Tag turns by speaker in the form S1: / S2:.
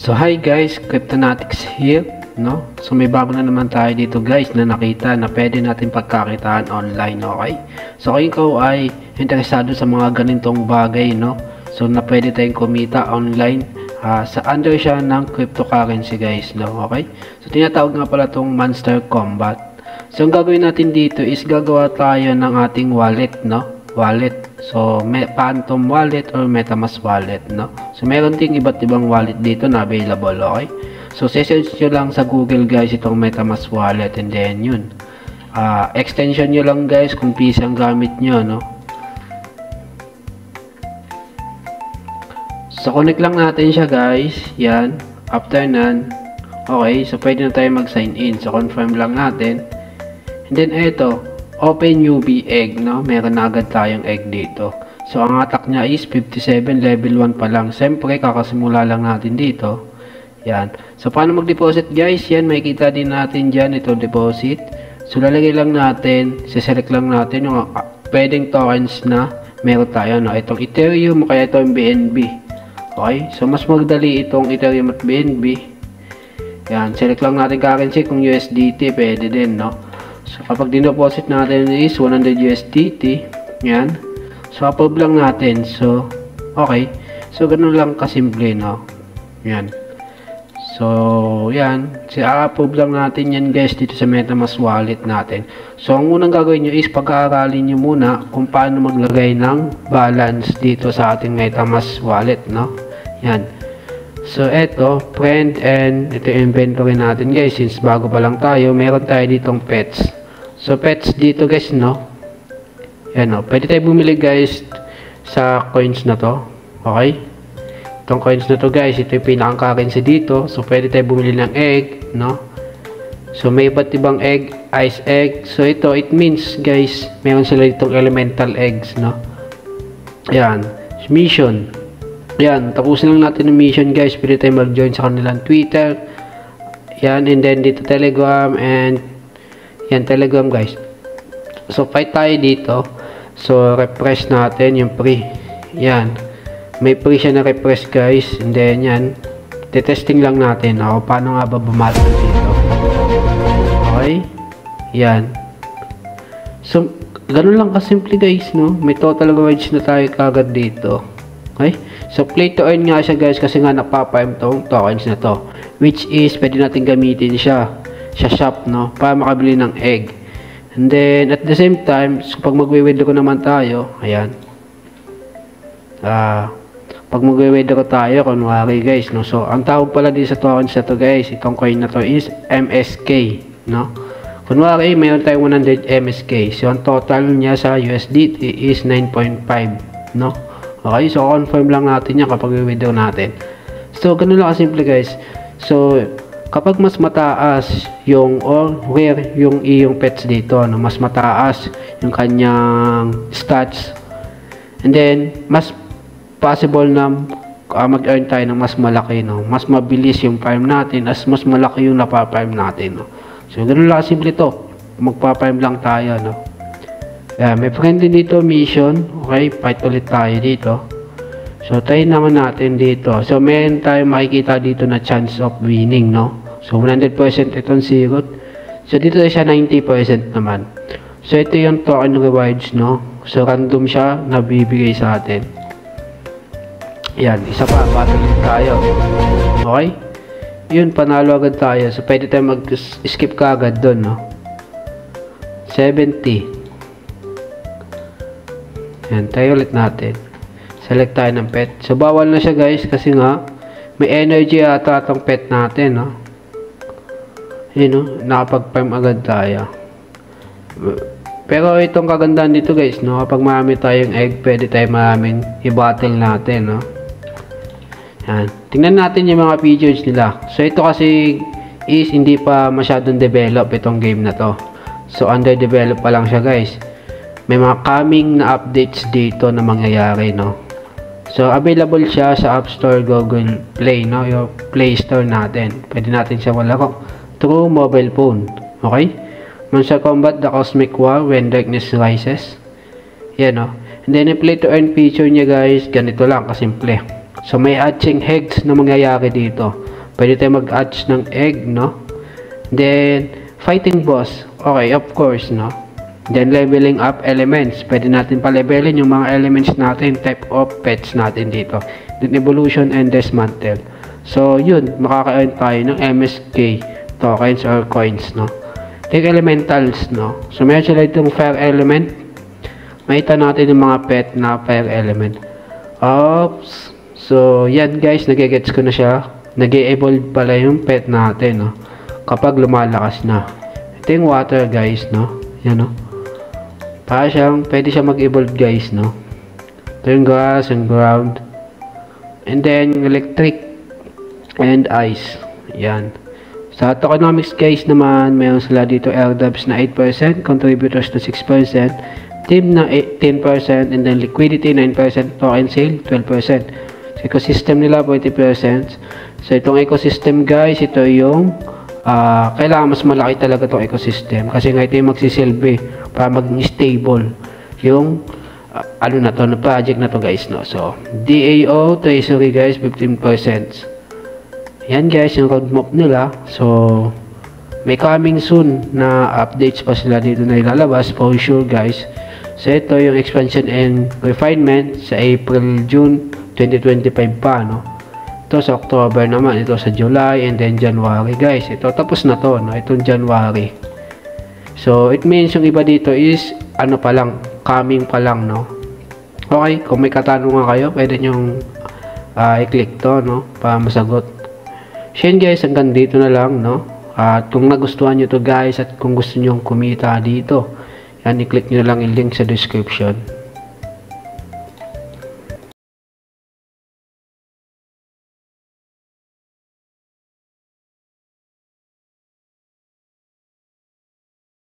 S1: So hi guys, Cryptonatics here, no? So may bago na naman tayo dito guys na nakita na pwede natin pagkakitaan online, okay? So kung ikaw ay interesado sa mga ganitong bagay, no? So na pwede tayong kumita online sa under siya ng cryptocurrency guys, no? Okay? So tinatawag nga pala itong Monster Combat. So ang gagawin natin dito is gagawa tayo ng ating wallet, no? Wallet. So, Phantom wallet or MetaMask wallet, no? So, meron ding iba't ibang wallet dito na available, okay? So, search nyo lang sa Google, guys, itong MetaMask wallet and then yun. Extension nyo lang, guys, kung please ang gamit nyo, no? So, connect lang natin siya, guys. Yan. After nan, okay. So, pwede na tayo mag-sign in. So, confirm lang natin. And then, eto. Open newbie egg, no? Meron na agad tayong egg dito. So, ang attack niya is 57, level 1 pa lang. Siyempre, kakasimula lang natin dito. Yan. So, paano mag-deposit, guys? Yan, makikita din natin dyan ito deposit. So, lalagay lang natin, siselect lang natin yung pwedeng tokens na meron tayo, no? Itong Ethereum, kaya itong BNB. Okay? So, mas magdali itong Ethereum at BNB. Yan. Select lang natin currency kung USDT, pwede din, no? So, kapag dinoposit natin is 100 USDT, yan. So, approve lang natin. So, okay. So, ganun lang kasimple, no? Yan. So, yan. So, approve lang natin yan, guys, dito sa MetaMask wallet natin. So, ang unang gagawin nyo is pag-aaralin nyo muna kung paano maglagay ng balance dito sa ating MetaMask wallet, no? Yan. So, eto, friend, and ito yung inventory natin, guys. Since bago pa lang tayo, meron tayo ditong pets. So, pets dito, guys, no? Yan, no? Pwede tayo bumili, guys, sa coins na to. Okay? Itong coins na to, guys, ito yung pinaka-currency dito. So, pwede tayo bumili ng egg, no? So, may iba't ibang egg, ice egg. So, ito, it means, guys, meron sila ditong elemental eggs, no? Yan. Mission. Yan, tapusin lang natin yung mission, guys. Pwede tayo mag-join sa kanilang Twitter. Yan, and then dito Telegram, and yan, Telegram, guys. So, fight tayo dito. So, refresh natin yung free. Yan. May free siya na refresh, guys. And then, yan. Testing lang natin. Ako, paano nga ba bumatol dito? Okay. Yan. So, ganun lang kasimple, guys, no? May total rewards na tayo kagad dito. Okay? So, play to earn nga siya, guys, kasi nga napapa-farm tong tokens na to. Which is, pwede natin gamitin siya sa shop, no? Para makabili ng egg. And then, at the same time, so, pag magwe-withdraw naman tayo, ayan. Pag magwe-withdraw tayo, kunwari, guys, no? So, ang tawag pala din sa tokens na to, guys, itong coin na to is MSK, no? Kunwari, mayroon tayong 100 MSK. So, ang total niya sa USDT is 9.5, no? Okay, so confirm lang natin yan kapag i-withdraw natin. So, ganun lang kasimple, guys. So, kapag mas mataas yung or rare yung iyong pets dito, no? Mas mataas yung kanyang stats, and then, mas possible na mag-earn tayo ng mas malaki, no? Mas mabilis yung farm natin as mas malaki yung napaparm natin, no? So, ganun lang kasimple to. Magpa-farm lang tayo, no? Yeah, may friend din dito, mission. Okay, fight ulit tayo dito. So, tayo naman natin dito. So, meron tayo makikita dito na chance of winning, no? So, 100% itong zero. So, dito siya 90% naman. So, ito yung token rewards, no? So, random siya na bibigay sa atin. Yan, isa pa, battle ulit tayo. Okay? Yun, panalo agad tayo. So, pwede tayo mag-skip ka agad dun, no? 70. Yan, tayo ulit natin. Select tayo ng pet. So, bawal na siya, guys, kasi nga, may energy ata itong pet natin, no? Yun, no? Nakapag-farm agad tayo. Pero itong kagandahan dito, guys, no? Kapag marami tayong egg, pwede tayo maraming i-battle natin, no? Yan. Tingnan natin yung mga features nila. So, ito kasi is hindi pa masyadong develop itong game na to. So, underdevelop pa lang siya, guys. May mga coming na updates dito na mangyayari, no? So, available siya sa App Store, Google Play, no? Yung Play Store natin. Pwede natin siya malaro through mobile phone. Okay? Monster Combat, The Cosmic War, When Darkness Rises. Yan, no? And then, yung play to earn feature niya, guys, ganito lang, kasimple. So, may hatching eggs na mangyayari dito. Pwede tayo mag-hatch ng egg, no? Then, fighting boss. Okay, of course, no? Then, leveling up elements. Pwede natin pa-levelin yung mga elements natin, type of pets natin dito. Then, evolution and dismantle. So, yun, makaka-earn tayo ng MSK tokens or coins, no? Then, elementals, no? So, meron sila itong fire element. Makita natin yung mga pet na fire element. Oops. So, yan guys, nagigets ko na siya. Nag-evolve pala yung pet natin, no? Kapag lumalakas na. Ito yung water, guys, no? Yan, no? Para siyang, pwede siya mag-evolve, guys, no? Ito yung grass and ground. And then, electric and ice. Yan. Sa tokenomics, guys, naman, mayroon sila dito airdrops na 8%, contributors na 6%, team na 10%, and then liquidity 9%, token sale 12%. So, ecosystem nila 40%. So itong ecosystem guys, ito yung kailangan mas malaki talaga itong ecosystem kasi nga ito yung magsisilbi para maging stable yung ano na to, na project na to guys, no? So DAO treasury guys 15%. Yan guys yung roadmap nila. So may coming soon na updates pa sila dito na ilalabas for sure guys. So ito yung expansion and refinement sa April, June 2025 pa, no? Ito sa October naman, ito sa July and then January guys. Ito tapos na to, no? Itong January. So it means yung iba dito is ano pa lang, coming pa lang, no? Okay, kung may katanungan kayo, pwede nyong i-click to, no? Para masagot. So yun guys, hanggang dito na lang, no? At kung nagustuhan nyo to guys at kung gusto nyo kumita dito, yan, i-click nyo lang yung link sa description.